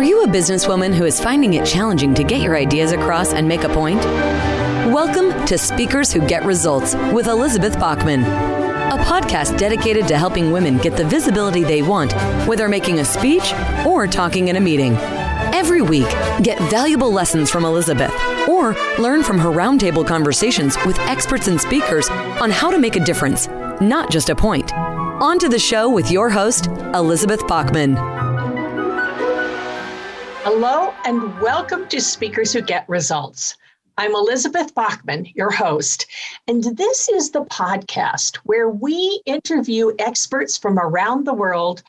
Are you a businesswoman who is finding it challenging to get your ideas across and make a point? Welcome to Speakers Who Get Results with Elizabeth Bachman, a podcast dedicated to helping women get the visibility they want, whether making a speech or talking in a meeting. Every week, get valuable lessons from Elizabeth or learn from her roundtable conversations with experts and speakers on how to make a difference, not just a point. On to the show with your host, Elizabeth Bachman. Hello and welcome to Speakers Who Get Results. I'm Elizabeth Bachman, your host, and this is the podcast where we interview experts from around the world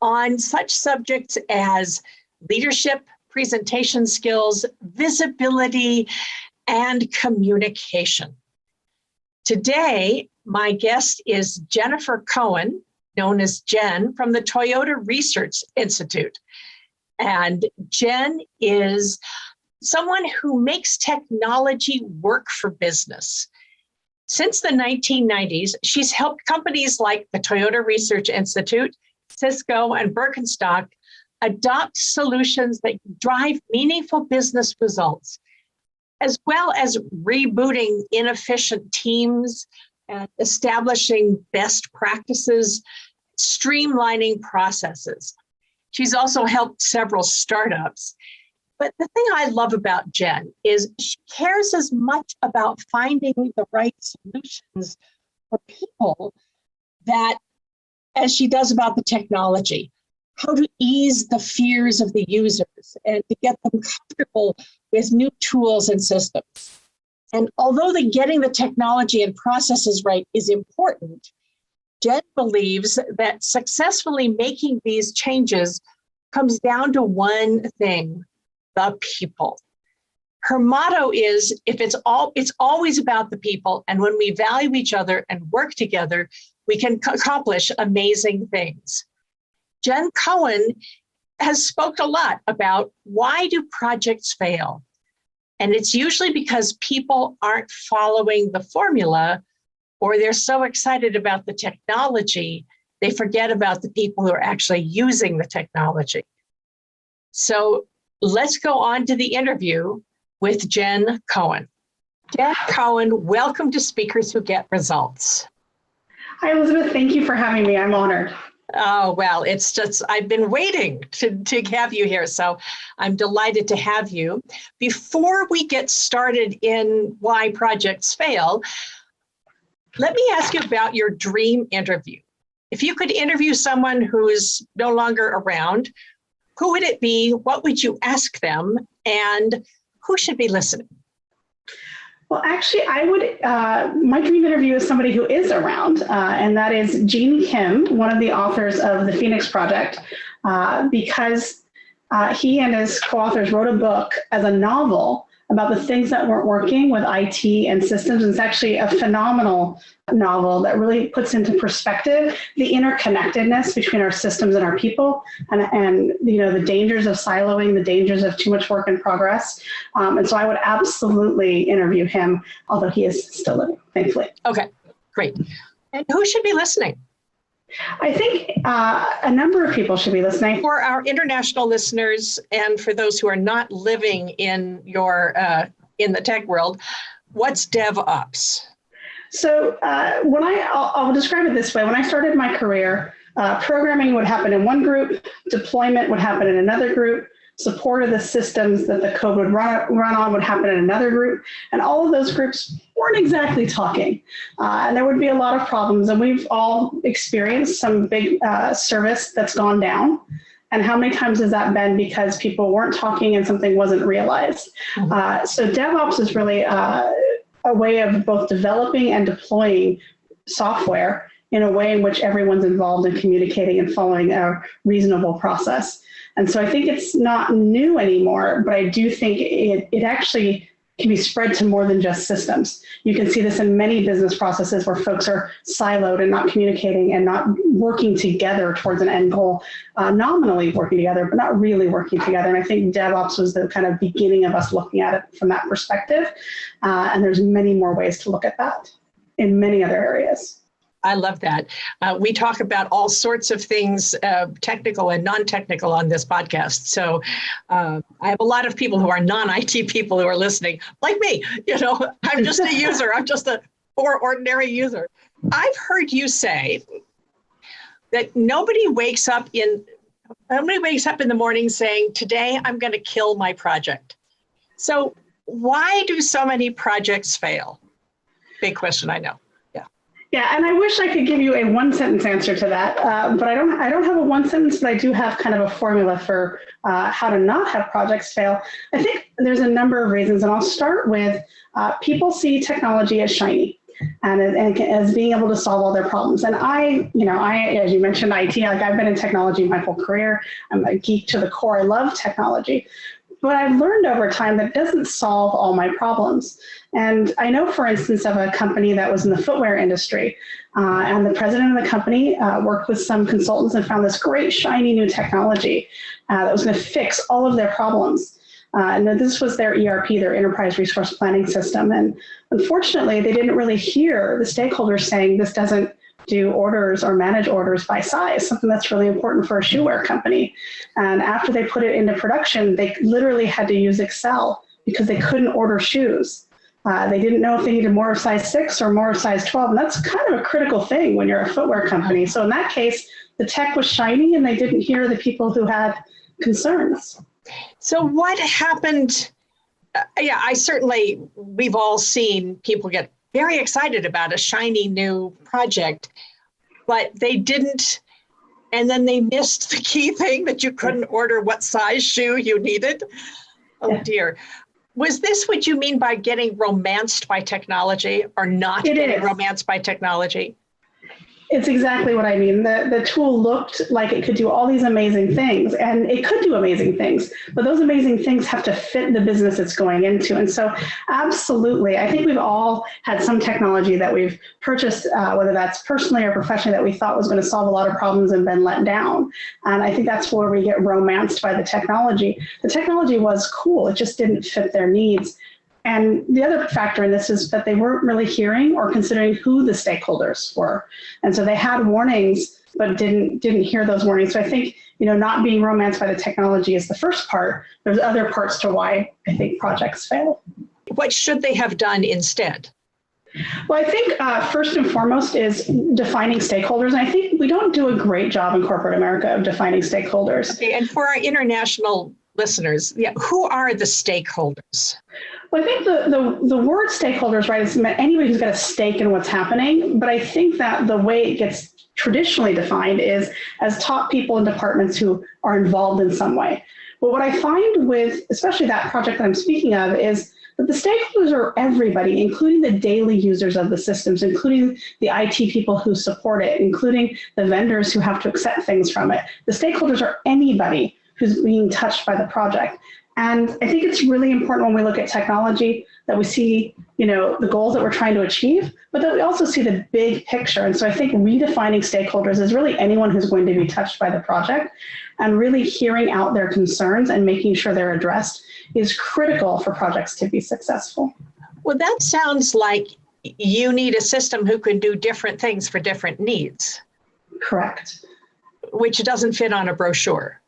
on such subjects as leadership, presentation skills, visibility, and communication. Today, my guest is Jennifer Cohen, known as Jen, from the Toyota Research Institute. And Jen is someone who makes technology work for business. Since the 1990s, she's helped companies like the Toyota Research Institute, Cisco, and Birkenstock adopt solutions that drive meaningful business results, as well as rebooting inefficient teams and establishing best practices, streamlining processes. She's also helped several startups. But the thing I love about Jen is she cares as much about finding the right solutions for people that as she does about the technology, how to ease the fears of the users and to get them comfortable with new tools and systems. And although getting the technology and processes right is important, Jen believes that successfully making these changes comes down to one thing: the people. Her motto is, it's always about the people, and when we value each other and work together, we can accomplish amazing things. Jen Cohen has spoke a lot about why do projects fail? And it's usually because people aren't following the formula, or they're so excited about the technology, they forget about the people who are actually using the technology. So let's go on to the interview with Jen Cohen. Jen Cohen, welcome to Speakers Who Get Results. Hi, Elizabeth. Thank you for having me. I'm honored. Oh, well, it's just, I've been waiting to have you here, so I'm delighted to have you. Before we get started in why projects fail, let me ask you about your dream interview. If you could interview someone who's no longer around, who would it be? What would you ask them? And who should be listening? Well, actually, I would, my dream interview is somebody who is around, and that is Jen Cohen, one of the authors of the Phoenix Project, because he and his co-authors wrote a book as a novel about the things that weren't working with IT and systems. And it's actually a phenomenal novel that really puts into perspective the interconnectedness between our systems and our people, and the dangers of siloing, the dangers of too much work in progress. And so I would absolutely interview him, although he is still living, thankfully. Okay, great. And who should be listening? I think a number of people should be listening. For our international listeners and for those who are not living in in the tech world, what's DevOps? So I'll describe it this way. When I started my career, programming would happen in one group, deployment would happen in another group, support of the systems that the code would run on would happen in another group, and all of those groups weren't exactly talking. And there would be a lot of problems, and we've all experienced some big service that's gone down. And how many times has that been because people weren't talking and something wasn't realized? Mm-hmm. So DevOps is really a way of both developing and deploying software in a way in which everyone's involved in communicating and following a reasonable process. And so I think it's not new anymore, but I do think it actually can be spread to more than just systems. You can see this in many business processes where folks are siloed and not communicating and not working together towards an end goal, nominally working together, but not really working together. And I think DevOps was the kind of beginning of us looking at it from that perspective. And there's many more ways to look at that in many other areas. I love that. We talk about all sorts of things, technical and non-technical on this podcast. So I have a lot of people who are non-IT people who are listening, like me. I'm just a user. I'm just a poor ordinary user. I've heard you say that nobody wakes up in the morning saying, today I'm going to kill my project. So why do so many projects fail? Big question, I know. Yeah, and I wish I could give you a one-sentence answer to that, but I don't have a one sentence, but I do have kind of a formula for how to not have projects fail. I think there's a number of reasons, and I'll start with people see technology as shiny and as being able to solve all their problems. And I, as you mentioned, IT, like I've been in technology my whole career. I'm a geek to the core. I love technology. But I've learned over time that it doesn't solve all my problems. And I know, for instance, of a company that was in the footwear industry, and the president of the company worked with some consultants and found this great shiny new technology that was going to fix all of their problems. And this was their ERP, their enterprise resource planning system. And unfortunately, they didn't really hear the stakeholders saying this doesn't do orders or manage orders by size, something that's really important for a shoe wear company. And after they put it into production, they literally had to use Excel because they couldn't order shoes. They didn't know if they needed more of size 6 or more of size 12. And that's kind of a critical thing when you're a footwear company. So in that case, the tech was shiny and they didn't hear the people who had concerns. So what happened? We've all seen people get very excited about a shiny new project, but they didn't, and then they missed the key thing that you couldn't order what size shoe you needed. Oh dear. Was this what you mean by getting romanced by technology or not getting romanced by technology? It's exactly what I mean. The tool looked like it could do all these amazing things, and it could do amazing things, but those amazing things have to fit the business it's going into. And so absolutely, I think we've all had some technology that we've purchased, whether that's personally or professionally, that we thought was going to solve a lot of problems and been let down. And I think that's where we get romanced by the technology. The technology was cool. It just didn't fit their needs. And the other factor in this is that they weren't really hearing or considering who the stakeholders were. And so they had warnings, but didn't hear those warnings. So I think, not being romanced by the technology is the first part. There's other parts to why I think projects fail. What should they have done instead? Well, I think first and foremost is defining stakeholders. And I think we don't do a great job in corporate America of defining stakeholders. Okay, and for our international listeners, who are the stakeholders? Well, I think the word stakeholders, right, is anybody who's got a stake in what's happening. But I think that the way it gets traditionally defined is as top people in departments who are involved in some way. But what I find with, especially that project that I'm speaking of, is that the stakeholders are everybody, including the daily users of the systems, including the IT people who support it, including the vendors who have to accept things from it. The stakeholders are anybody who's being touched by the project. And I think it's really important when we look at technology that we see, the goals that we're trying to achieve, but that we also see the big picture. And so I think redefining stakeholders is really anyone who's going to be touched by the project, and really hearing out their concerns and making sure they're addressed is critical for projects to be successful. Well, that sounds like you need a system who can do different things for different needs. Correct. Which doesn't fit on a brochure.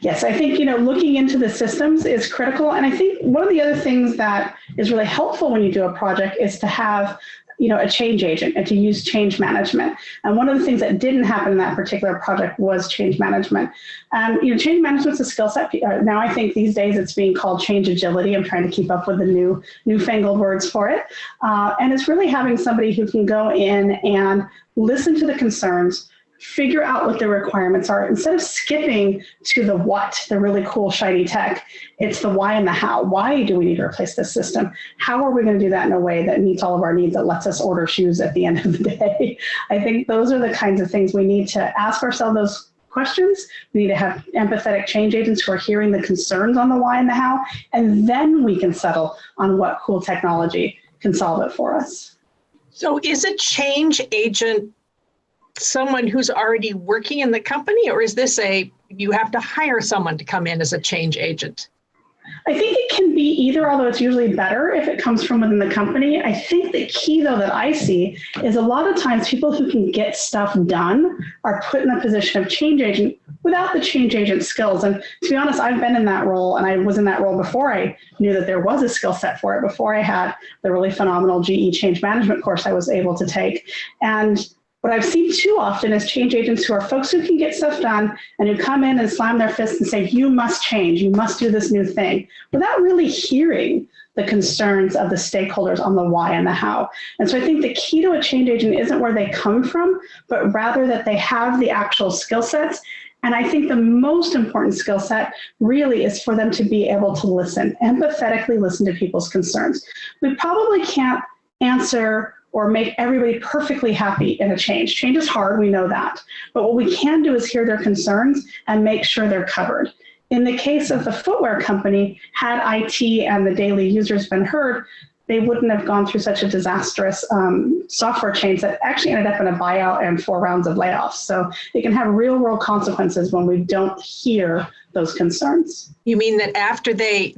Yes, I think, looking into the systems is critical. And I think one of the other things that is really helpful when you do a project is to have, a change agent and to use change management. And one of the things that didn't happen in that particular project was change management. And, change management's a skill set. Now I think these days it's being called change agility. I'm trying to keep up with the newfangled words for it. And it's really having somebody who can go in and listen to the concerns, figure out what the requirements are. Instead of skipping to the what, the really cool, shiny tech, it's the why and the how. Why do we need to replace this system? How are we going to do that in a way that meets all of our needs, that lets us order shoes at the end of the day? I think those are the kinds of things we need to ask ourselves those questions. We need to have empathetic change agents who are hearing the concerns on the why and the how, and then we can settle on what cool technology can solve it for us. So is a change agent someone who's already working in the company, or is this you have to hire someone to come in as a change agent? I think it can be either, although it's usually better if it comes from within the company. I think the key, though, that I see is a lot of times people who can get stuff done are put in a position of change agent without the change agent skills. And to be honest, I've been in that role, and I was in that role before I knew that there was a skill set for it, before I had the really phenomenal GE change management course I was able to take. And what I've seen too often is change agents who are folks who can get stuff done and who come in and slam their fists and say, you must change, you must do this new thing, without really hearing the concerns of the stakeholders on the why and the how. And so I think the key to a change agent isn't where they come from, but rather that they have the actual skill sets. And I think the most important skill set really is for them to be able to listen, empathetically listen to people's concerns. We probably can't answer or make everybody perfectly happy in a change. Change is hard, we know that. But what we can do is hear their concerns and make sure they're covered. In the case of the footwear company, had IT and the daily users been heard, they wouldn't have gone through such a disastrous software change that actually ended up in a buyout and 4 rounds of layoffs. So it can have real world consequences when we don't hear those concerns. You mean that after they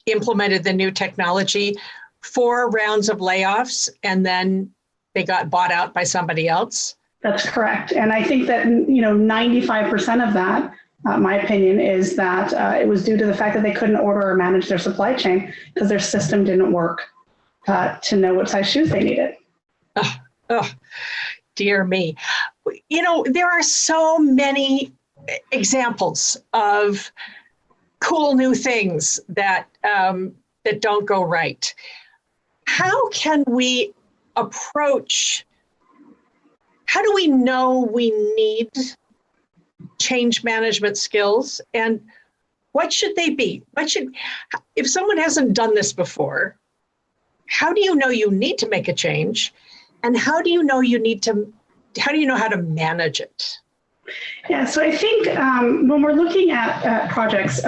implemented the new technology, 4 rounds of layoffs, and then they got bought out by somebody else? That's correct. And I think that 95% of that, my opinion, is that it was due to the fact that they couldn't order or manage their supply chain because their system didn't work to know what size shoes they needed. Oh, dear me. There are so many examples of cool new things that don't go right. How can we approach, how do we know we need change management skills, and what should they be? If someone hasn't done this before, how do you know you need to make a change? And how do you know how to manage it? Yeah, so I think when we're looking at projects,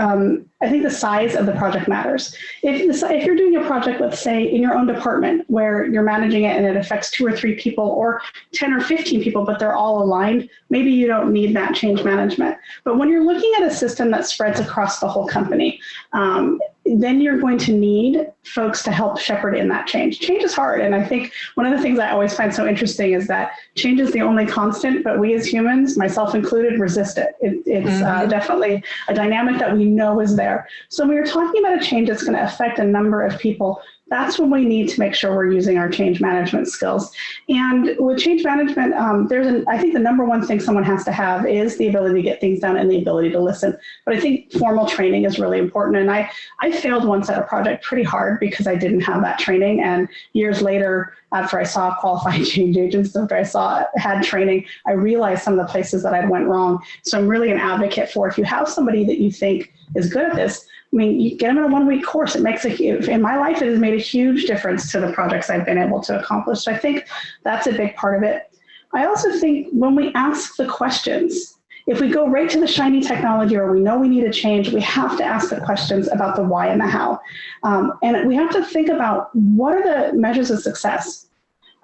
I think the size of the project matters. If you're doing a project, let's say in your own department where you're managing it and it affects 2 or 3 people or 10 or 15 people, but they're all aligned, maybe you don't need that change management. But when you're looking at a system that spreads across the whole company, then you're going to need folks to help shepherd in that change. Change is hard. And I think one of the things I always find so interesting is that change is the only constant, but we as humans, myself included, resist it. It's definitely a dynamic that we know is there. So when we're talking about a change that's going to affect a number of people, that's when we need to make sure we're using our change management skills. And with change management, I think the number one thing someone has to have is the ability to get things done and the ability to listen. But I think formal training is really important. And I failed once at a project pretty hard because I didn't have that training. And years later, after I saw qualified change agents, after I had training, I realized some of the places that I'd went wrong. So I'm really an advocate for, if you have somebody that you think is good at this, you get them in a 1-week course. It makes in my life, it has made a huge difference to the projects I've been able to accomplish. So I think that's a big part of it. I also think when we ask the questions, if we go right to the shiny technology or we know we need a change, we have to ask the questions about the why and the how. And we have to think about what are the measures of success.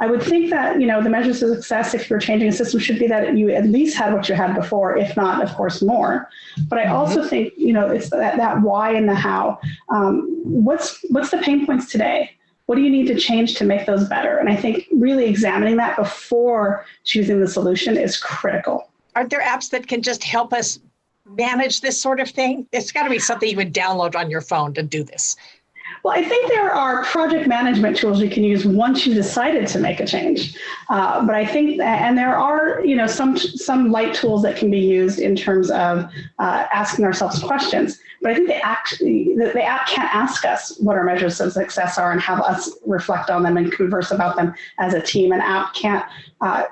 I would think that, the measures of success, if you're changing a system, should be that you at least had what you had before, if not, of course, more. But I also think, it's that why and the how. What's the pain points today? What do you need to change to make those better? And I think really examining that before choosing the solution is critical. Aren't there apps that can just help us manage this sort of thing? It's got to be something you would download on your phone to do this. Well, I think there are project management tools you can use once you've decided to make a change. But I think, and there are, some light tools that can be used in terms of asking ourselves questions. But I think the app can't ask us what our measures of success are and have us reflect on them and converse about them as a team. An app can't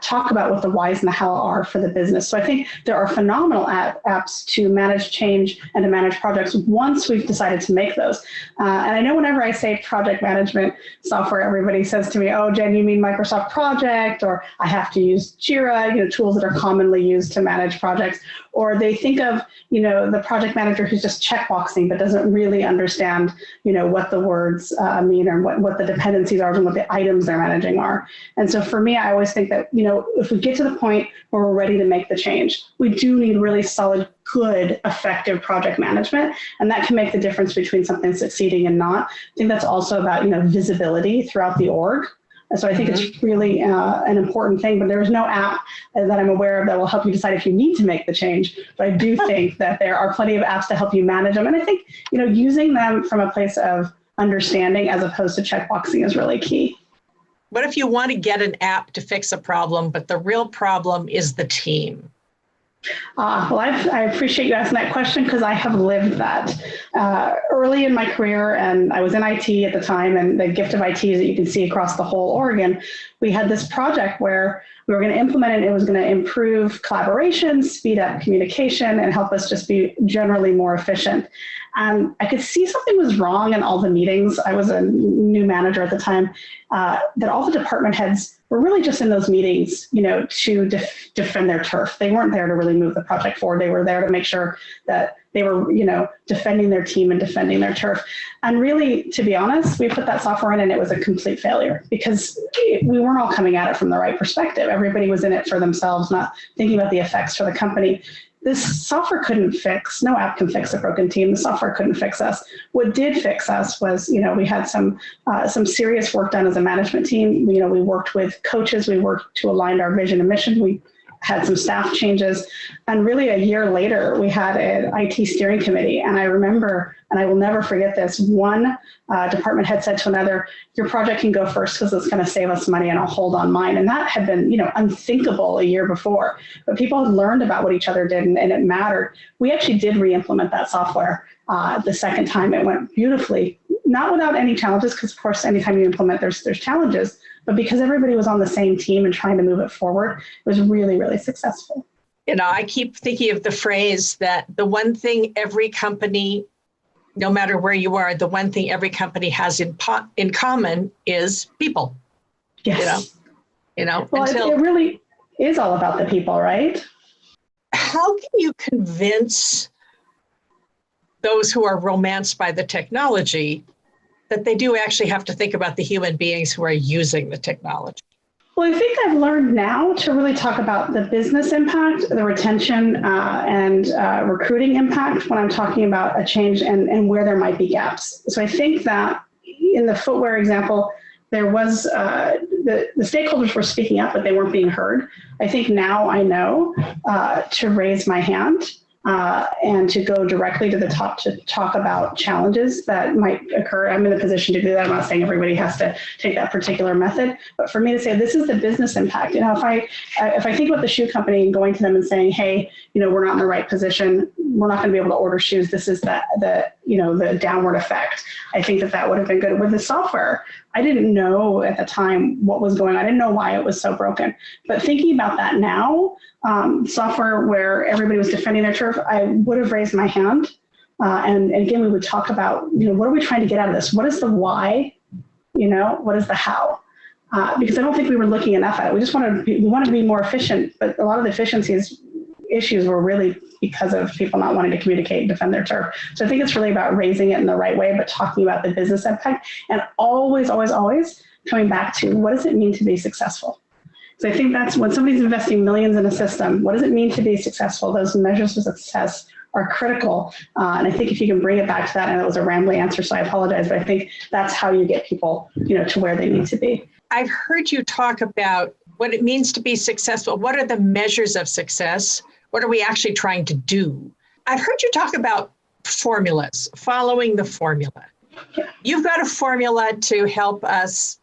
talk about what the whys and the how are for the business. So I think there are phenomenal apps to manage change and to manage projects once we've decided to make those. And I know whenever I say project management software, everybody says to me, oh, Jen, you mean Microsoft Project, or I have to use Jira, tools that are commonly used to manage projects. Or they think of, the project manager who's just checkboxing but doesn't really understand, what the words mean or what the dependencies are and what the items they're managing are. And so for me, I always think that, if we get to the point where we're ready to make the change, we do need really solid, good, effective project management. And that can make the difference between something succeeding and not. I think that's also about, visibility throughout the org. And so I think it's really an important thing, but there's no app that I'm aware of that will help you decide if you need to make the change. But I do think that there are plenty of apps to help you manage them. And I think, using them from a place of understanding as opposed to checkboxing is really key. What if you want to get an app to fix a problem, but the real problem is the team? Well, I appreciate you asking that question because I have lived that early in my career, and I was in IT at the time, and the gift of IT is that you can see across the whole Oregon. We had this project where we were going to implement it. It was going to improve collaboration, speed up communication, and help us just be generally more efficient. And I could see something was wrong in all the meetings. I was a new manager at the time, that all the department heads were really just in those meetings, to defend their turf. They weren't there to really move the project forward. They were there to make sure that they were, defending their team and defending their turf. And really, to be honest, we put that software in and it was a complete failure because we weren't all coming at it from the right perspective. Everybody was in it for themselves, not thinking about the effects for the company. This software couldn't fix, no app can fix a broken team. The software couldn't fix us. What did fix us was, we had some serious work done as a management team. We worked with coaches. We worked to align our vision and mission. We had some staff changes. And really a year later, we had an IT steering committee. And I remember, and I will never forget this, one department head said to another, your project can go first because it's going to save us money and I'll hold on mine. And that had been, unthinkable a year before. But people had learned about what each other did and it mattered. We actually did re-implement that software the second time. It went beautifully, not without any challenges, because of course, anytime you implement, there's challenges. But because everybody was on the same team and trying to move it forward, it was really, really successful. I keep thinking of the phrase that the one thing every company, no matter where you are, the one thing every company has in common is people. Yes. Well, it really is all about the people, right? How can you convince those who are romanced by the technology that they do actually have to think about the human beings who are using the technology? Well, I think I've learned now to really talk about the business impact, the retention and recruiting impact when I'm talking about a change and where there might be gaps. So I think that in the footwear example, there was the stakeholders were speaking up, but they weren't being heard. I think now I know to raise my hand and to go directly to the top to talk about challenges that might occur. I'm in a position to do that. I'm not saying everybody has to take that particular method, but for me to say, this is the business impact. If I think about the shoe company and going to them and saying, hey, we're not in the right position, we're not going to be able to order shoes. This is the downward effect. I think that would have been good. With the software, I didn't know at the time what was going on. I didn't know why it was so broken. But thinking about that now, software where everybody was defending their turf, I would have raised my hand. And again, we would talk about, what are we trying to get out of this? What is the why? What is the how? Because I don't think we were looking enough at it. We want to be more efficient, but a lot of the issues were really because of people not wanting to communicate and defend their turf. So I think it's really about raising it in the right way, but talking about the business impact and always, always, always coming back to what does it mean to be successful? So I think that's when somebody's investing millions in a system, what does it mean to be successful? Those measures of success are critical. And I think if you can bring it back to that, and it was a rambling answer, so I apologize, but I think that's how you get people, to where they need to be. I've heard you talk about what it means to be successful. What are the measures of success? What are we actually trying to do? I've heard you talk about formulas, following the formula. Yeah. You've got a formula to help us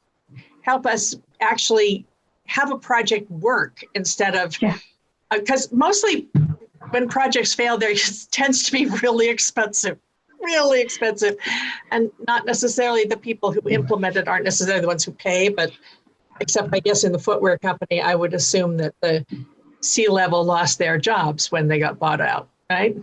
actually have a project work instead of, because mostly when projects fail, there tends to be really expensive, and not necessarily the people who implement it aren't necessarily the ones who pay, but except I guess in the footwear company, I would assume that the C-level lost their jobs when they got bought out, right?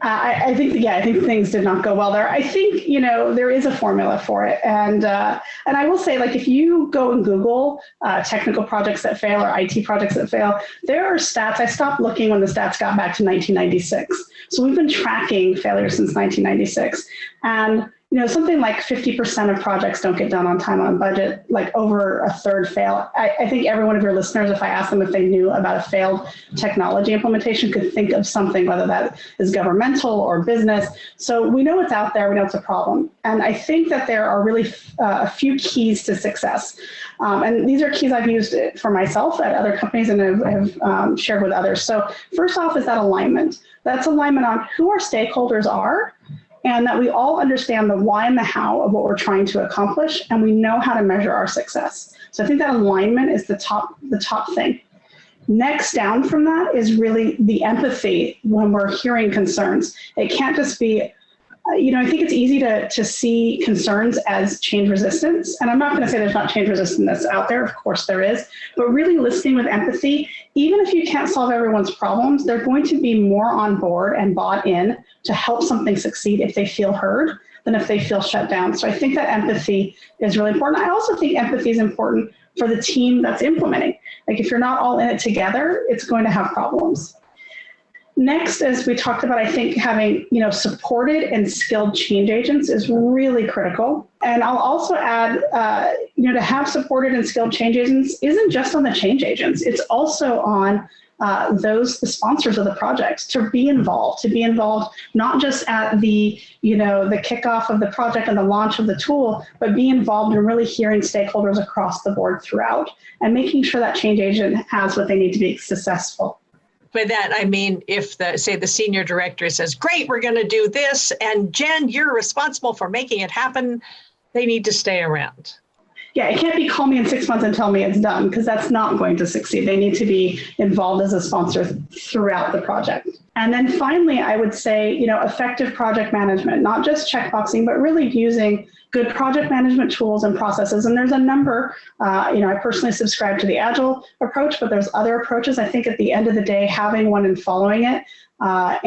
I think things did not go well there. I think, there is a formula for it. And I will say, if you go and Google technical projects that fail or IT projects that fail, there are stats. I stopped looking when the stats got back to 1996. So we've been tracking failure since 1996. And something like 50% of projects don't get done on time, on budget, like over a third fail. I think every one of your listeners, if I asked them if they knew about a failed technology implementation, could think of something, whether that is governmental or business. So we know it's out there, we know it's a problem. And I think that there are really a few keys to success. And these are keys I've used for myself at other companies and have shared with others. So first off is that alignment. That's alignment on who our stakeholders are, and that we all understand the why and the how of what we're trying to accomplish, and we know how to measure our success. So I think that alignment is the top thing. Next down from that is really the empathy when we're hearing concerns. It can't just be, I think it's easy to see concerns as change resistance. And I'm not going to say there's not change resistance that's out there. Of course there is. But really listening with empathy, even if you can't solve everyone's problems, they're going to be more on board and bought in to help something succeed if they feel heard than if they feel shut down. So I think that empathy is really important. I also think empathy is important for the team that's implementing. Like if you're not all in it together, it's going to have problems. Next, as we talked about, I think having, supported and skilled change agents is really critical. And I'll also add, to have supported and skilled change agents isn't just on the change agents. It's also on the sponsors of the projects to be involved not just at the kickoff of the project and the launch of the tool, but be involved in really hearing stakeholders across the board throughout and making sure that change agent has what they need to be successful. By that, I mean, if the senior director says, great, we're going to do this, and Jen, you're responsible for making it happen, they need to stay around. Yeah, it can't be call me in 6 months and tell me it's done, because that's not going to succeed. They need to be involved as a sponsor throughout the project. And then finally, I would say, effective project management, not just checkboxing, but really using good project management tools and processes. And there's a number, I personally subscribe to the Agile approach, but there's other approaches. I think at the end of the day, having one and following it not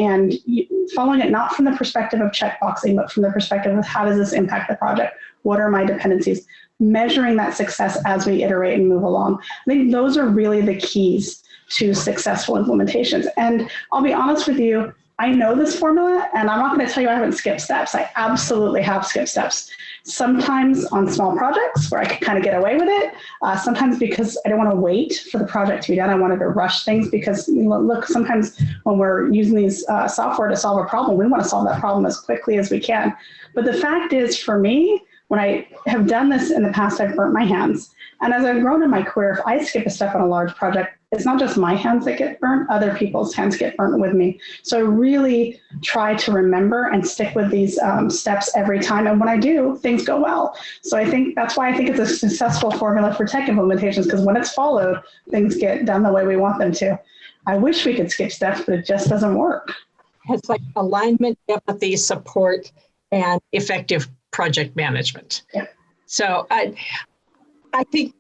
from the perspective of checkboxing, but from the perspective of how does this impact the project? What are my dependencies? Measuring that success as we iterate and move along. I think those are really the keys to successful implementations. And I'll be honest with you, I know this formula, and I'm not going to tell you I haven't skipped steps. I absolutely have skipped steps. Sometimes on small projects where I could kind of get away with it. Sometimes because I don't want to wait for the project to be done. I wanted to rush things because, look, sometimes when we're using these software to solve a problem, we want to solve that problem as quickly as we can. But the fact is, for me, when I have done this in the past, I've burnt my hands. And as I've grown in my career, if I skip a step on a large project, it's not just my hands that get burnt, other people's hands get burnt with me. So I really try to remember and stick with these steps every time. And when I do, things go well. So I think that's why I think it's a successful formula for tech implementations, because when it's followed, things get done the way we want them to. I wish we could skip steps, but it just doesn't work. It's like alignment, empathy, support, and effective project management. Yeah. So I think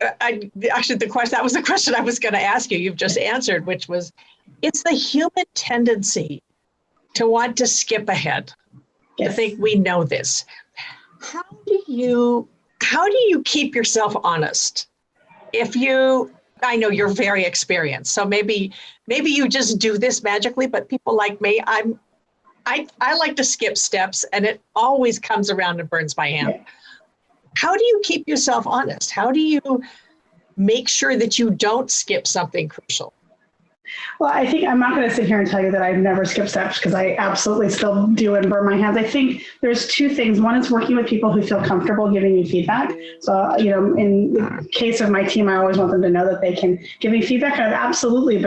actually that was the question I was going to ask you. You've just answered, which was, it's the human tendency to want to skip ahead. Yes. I think we know this. How do you keep yourself honest? I know you're very experienced, so maybe you just do this magically, but people like me, I like to skip steps, and it always comes around and burns my hand. Yeah. How do you keep yourself honest? How do you make sure that you don't skip something crucial? Well, I think I'm not going to sit here and tell you that I've never skipped steps, because I absolutely still do and burn my hands. I think there's two things. One is working with people who feel comfortable giving you feedback. So, in the case of my team, I always want them to know that they can give me feedback. And I've absolutely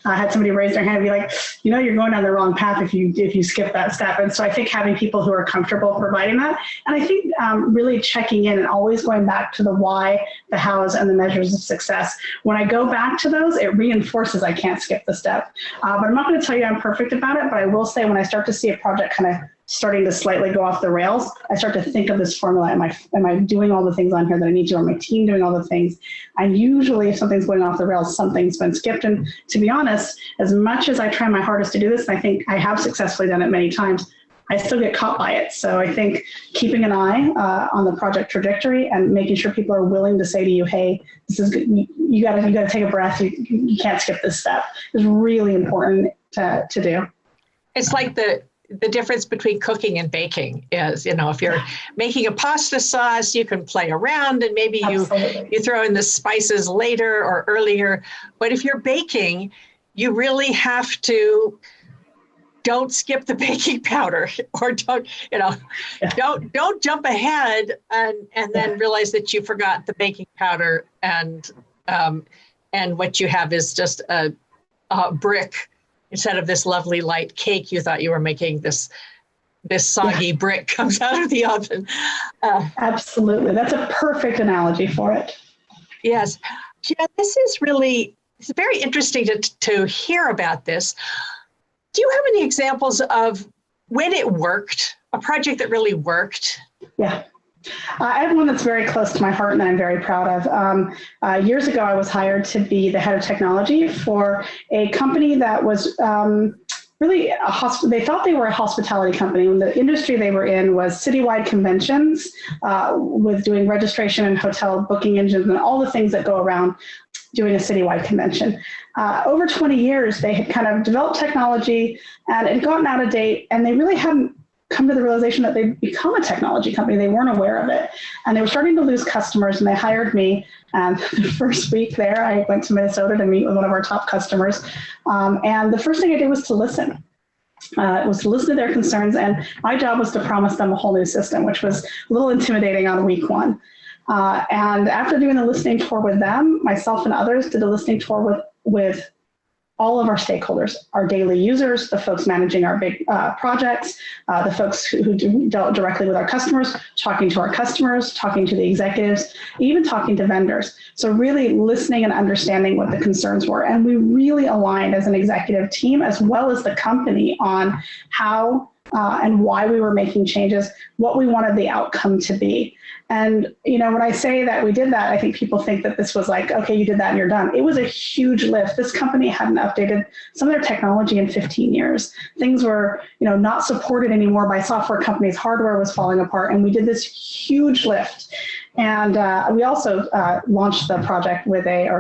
had somebody raise their hand and be like, you're going down the wrong path if you skip that step. And so I think having people who are comfortable providing that, and I think really checking in and always going back to the why, the hows, and the measures of success. When I go back to those, it reinforces I can't skip the step. But I'm not going to tell you I'm perfect about it, but I will say when I start to see a project kind of starting to slightly go off the rails, I start to think of this formula. Am I doing all the things on here that I need to? Are my team doing all the things? And usually if something's going off the rails, something's been skipped. And to be honest, as much as I try my hardest to do this, and I think I have successfully done it many times, I still get caught by it. So I think keeping an eye on the project trajectory and making sure people are willing to say to you, hey, this is good. You gotta take a breath. You can't skip this step is really important to do. It's like the difference between cooking and baking is, if you're making a pasta sauce, you can play around and maybe you throw in the spices later or earlier. But if you're baking, you really have to don't skip the baking powder, or don't jump ahead and then realize that you forgot the baking powder and what you have is just a brick instead of this lovely light cake. You thought you were making this soggy brick comes out of the oven. Absolutely. That's a perfect analogy for it. Yes. Jen, it's very interesting to hear about this. Do you have any examples of when it worked, a project that really worked? Yeah. I have one that's very close to my heart and that I'm very proud of. Years ago, I was hired to be the head of technology for a company that was really they thought they were a hospitality company. When the industry they were in was citywide conventions with doing registration and hotel booking engines and all the things that go around doing a citywide convention. Over 20 years, they had kind of developed technology and it had gotten out of date, and they really hadn't come to the realization that they'd become a technology company. They weren't aware of it. And they were starting to lose customers, and they hired me. And the first week there, I went to Minnesota to meet with one of our top customers. And the first thing I did was to listen. It was to listen to their concerns. And my job was to promise them a whole new system, which was a little intimidating on week one. And after doing the listening tour with them, myself and others did a listening tour with all of our stakeholders, our daily users, the folks managing our big projects, the folks who dealt directly with our customers, talking to our customers, talking to the executives, even talking to vendors. So really listening and understanding what the concerns were. And we really aligned as an executive team, as well as the company, on how and why we were making changes, what we wanted the outcome to be. And, when I say that we did that, I think people think that this was like, okay, you did that and you're done. It was a huge lift. This company hadn't updated some of their technology in 15 years. Things were, not supported anymore by software companies. Hardware was falling apart. And we did this huge lift. And we also launched the project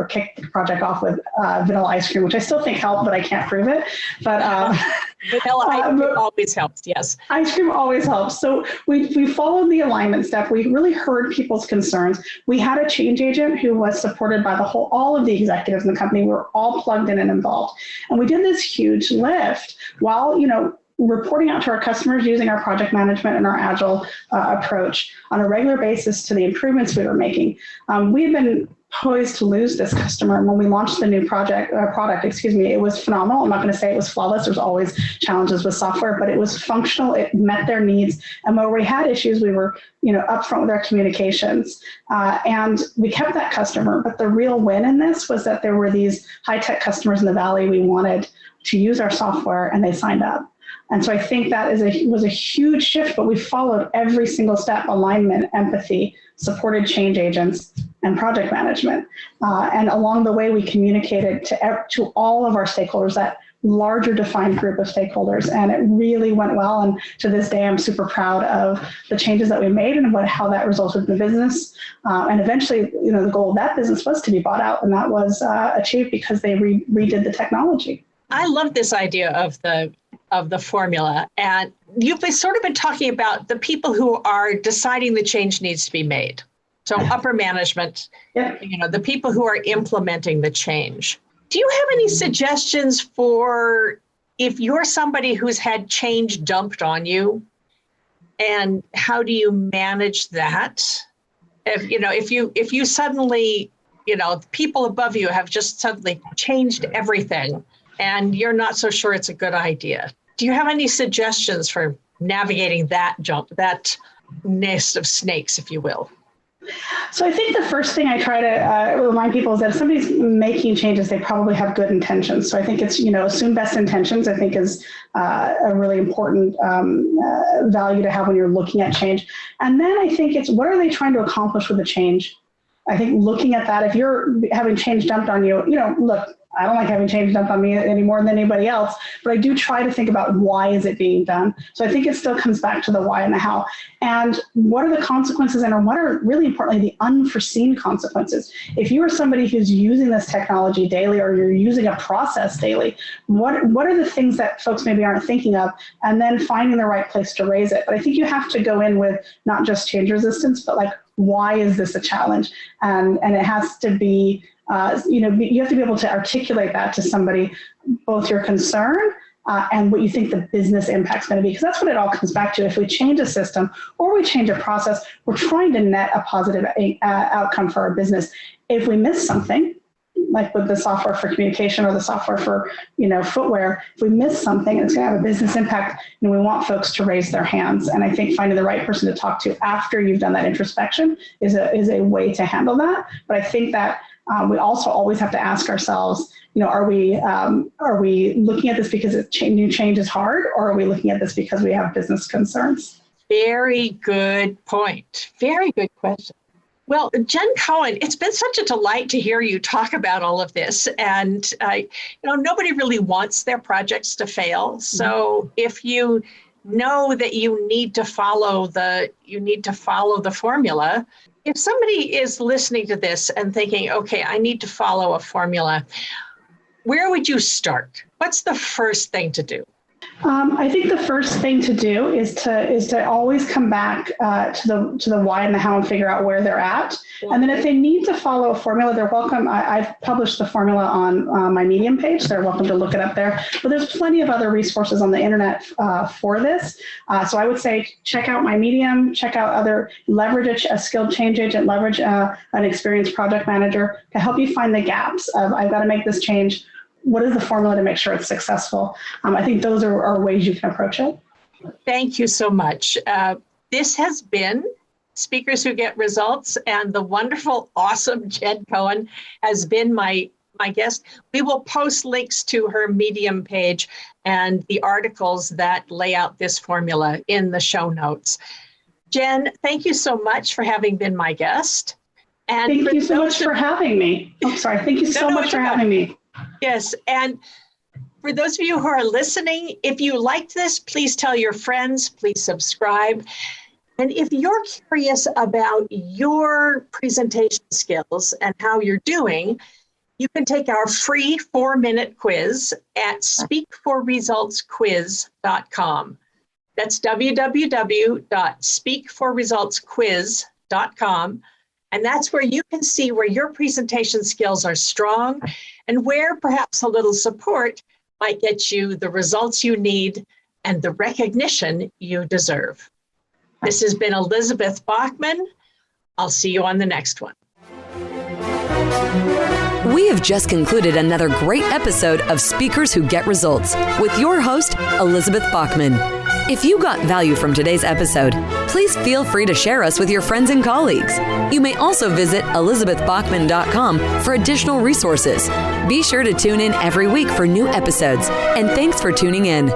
kicked the project off with vanilla ice cream, which I still think helped, but I can't prove it. But vanilla ice cream always helps, yes. Ice cream always helps. So we followed the alignment step. We really heard people's concerns. We had a change agent who was supported by all of the executives in the company. We were all plugged in and involved. And we did this huge lift while, reporting out to our customers using our project management and our agile approach on a regular basis to the improvements we were making. We had been poised to lose this customer. And when we launched the new product, it was phenomenal. I'm not going to say it was flawless. There's always challenges with software, but it was functional. It met their needs. And where we had issues, we were, upfront with our communications. And we kept that customer. But the real win in this was that there were these high-tech customers in the Valley we wanted to use our software, and they signed up. And so I think that was a huge shift, but we followed every single step: alignment, empathy, supported change agents, and project management. And along the way, we communicated to all of our stakeholders, that larger defined group of stakeholders, and it really went well. And to this day, I'm super proud of the changes that we made and how that resulted in the business. And eventually, the goal of that business was to be bought out, and that was achieved because they redid the technology. I love this idea of the formula. And you've sort of been talking about the people who are deciding the change needs to be made. So upper management, the people who are implementing the change. Do you have any suggestions for if you're somebody who's had change dumped on you, and how do you manage that? If you suddenly, people above you have just suddenly changed everything, and you're not so sure it's a good idea. Do you have any suggestions for navigating that nest of snakes, if you will? So I think the first thing I try to remind people is that if somebody's making changes, they probably have good intentions. So I think it's, assume best intentions, I think is a really important value to have when you're looking at change. And then I think it's, what are they trying to accomplish with the change? I think looking at that, if you're having change dumped on you, look, I don't like having change dumped on me any more than anybody else, but I do try to think about why is it being done. So I think it still comes back to the why and the how. And what are the consequences, and what are really importantly the unforeseen consequences? If you are somebody who's using this technology daily, or you're using a process daily, what are the things that folks maybe aren't thinking of, and then finding the right place to raise it. But I think you have to go in with not just change resistance, but like, why is this a challenge? And it has to be, you have to be able to articulate that to somebody, both your concern and what you think the business impact's going to be, because that's what it all comes back to. If we change a system or we change a process, we're trying to net a positive outcome for our business. If we miss something, like with the software for communication or the software for, footwear, if we miss something, it's going to have a business impact, and we want folks to raise their hands. And I think finding the right person to talk to after you've done that introspection is a way to handle that. But I think that we also always have to ask ourselves, are we looking at this because new change is hard, or are we looking at this because we have business concerns? Very good point. Very good question. Well, Jen Cohen, it's been such a delight to hear you talk about all of this. And, nobody really wants their projects to fail. So if you know that you need to follow the formula, if somebody is listening to this and thinking, okay, I need to follow a formula, where would you start? What's the first thing to do? I think the first thing to do is to always come back to the why and the how and figure out where they're at. And then if they need to follow a formula, they're welcome. I've published the formula on my Medium page. They're welcome to look it up there. But there's plenty of other resources on the internet for this. So I would say check out my Medium, leverage a skilled change agent, leverage an experienced project manager to help you find the gaps of, I've got to make this change. What is the formula to make sure it's successful? I think those are ways you can approach it. Thank you so much. This has been Speakers Who Get Results, and the wonderful, awesome Jen Cohen has been my guest. We will post links to her Medium page and the articles that lay out this formula in the show notes. Jen, thank you so much for having been my guest. And thank you so much for having me. Oh, sorry. Thank you so much for having me. Yes. And for those of you who are listening, if you liked this, please tell your friends, please subscribe. And if you're curious about your presentation skills and how you're doing, you can take our free 4-minute quiz at speakforresultsquiz.com. That's www.speakforresultsquiz.com. And that's where you can see where your presentation skills are strong and where perhaps a little support might get you the results you need and the recognition you deserve. This has been Elizabeth Bachman. I'll see you on the next one. We have just concluded another great episode of Speakers Who Get Results with your host, Elizabeth Bachman. If you got value from today's episode, please feel free to share us with your friends and colleagues. You may also visit elizabethbachman.com for additional resources. Be sure to tune in every week for new episodes, and thanks for tuning in.